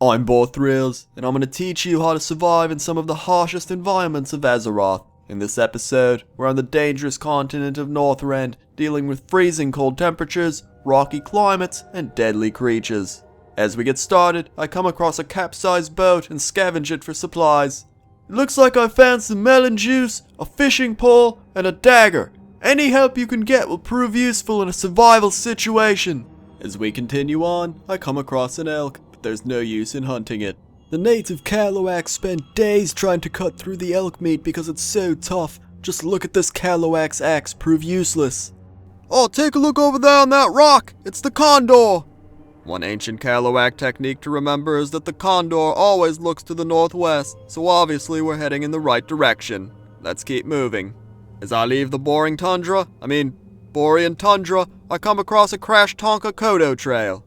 I'm Boar Thrills, and I'm going to teach you how to survive in some of the harshest environments of Azeroth. In this episode, we're on the dangerous continent of Northrend, dealing with freezing cold temperatures, rocky climates, and deadly creatures. As we get started, I come across a capsized boat and scavenge it for supplies. It looks like I found some melon juice, a fishing pole, and a dagger. Any help you can get will prove useful in a survival situation. As we continue on, I come across an elk. There's no use in hunting it. The native Kalloak spent days trying to cut through the elk meat because it's so tough. Just look at this Kalloak's axe prove useless. Oh, take a look over there on that rock! It's the condor! One ancient Kalloak technique to remember is that the condor always looks to the northwest, so obviously we're heading in the right direction. Let's keep moving. As I leave the Borean tundra, I come across a crashed Tonka Kodo trail.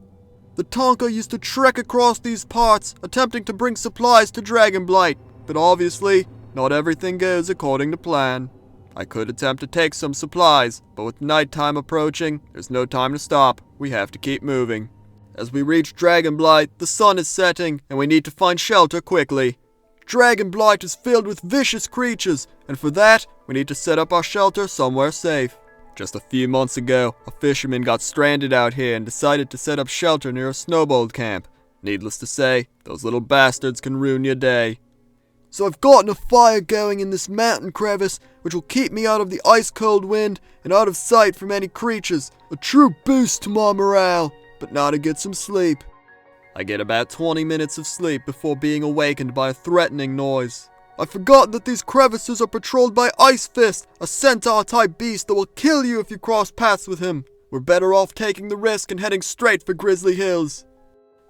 The Tonka used to trek across these parts, attempting to bring supplies to Dragonblight, but obviously, not everything goes according to plan. I could attempt to take some supplies, but with nighttime approaching, there's no time to stop. We have to keep moving. As we reach Dragonblight, the sun is setting, and we need to find shelter quickly. Dragonblight is filled with vicious creatures, and for that, we need to set up our shelter somewhere safe. Just a few months ago, a fisherman got stranded out here and decided to set up shelter near a snowbold camp. Needless to say, those little bastards can ruin your day. So I've gotten a fire going in this mountain crevice, which will keep me out of the ice-cold wind and out of sight from any creatures. A true boost to my morale, but now to get some sleep. I get about 20 minutes of sleep before being awakened by a threatening noise. I forgot that these crevices are patrolled by Ice Fist, a centaur-type beast that will kill you if you cross paths with him. We're better off taking the risk and heading straight for Grizzly Hills.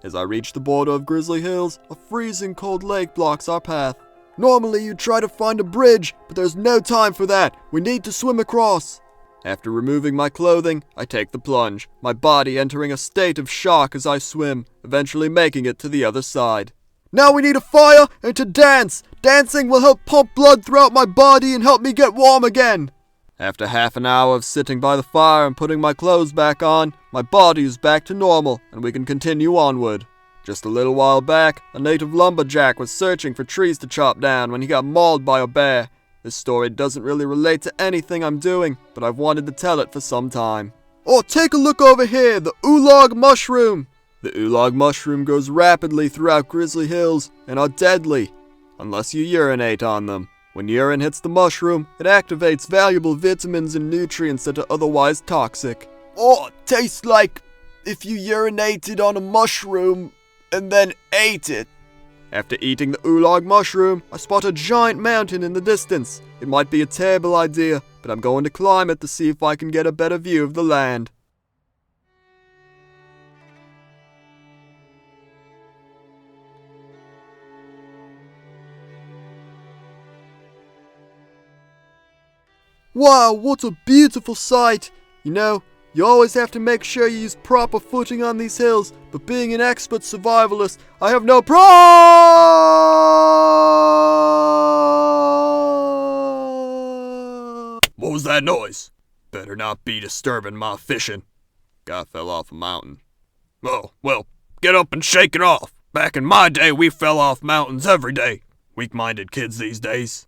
As I reach the border of Grizzly Hills, a freezing cold lake blocks our path. Normally you'd try to find a bridge, but there's no time for that. We need to swim across. After removing my clothing, I take the plunge, my body entering a state of shock as I swim, eventually making it to the other side. Now we need a fire and to dance! Dancing will help pump blood throughout my body and help me get warm again! After half an hour of sitting by the fire and putting my clothes back on, my body is back to normal and we can continue onward. Just a little while back, a native lumberjack was searching for trees to chop down when he got mauled by a bear. This story doesn't really relate to anything I'm doing, but I've wanted to tell it for some time. Oh, take a look over here, the Oolog mushroom! The Oolog mushroom grows rapidly throughout Grizzly Hills and are deadly, unless you urinate on them. When urine hits the mushroom, it activates valuable vitamins and nutrients that are otherwise toxic. Oh, it tastes like if you urinated on a mushroom and then ate it. After eating the Oolog mushroom, I spot a giant mountain in the distance. It might be a terrible idea, but I'm going to climb it to see if I can get a better view of the land. Wow, what a beautiful sight! You know, you always have to make sure you use proper footing on these hills, but being an expert survivalist, I have no What was that noise? Better not be disturbing my fishing. Guy fell off a mountain. Oh, well, get up and shake it off. Back in my day, we fell off mountains every day. Weak-minded kids these days.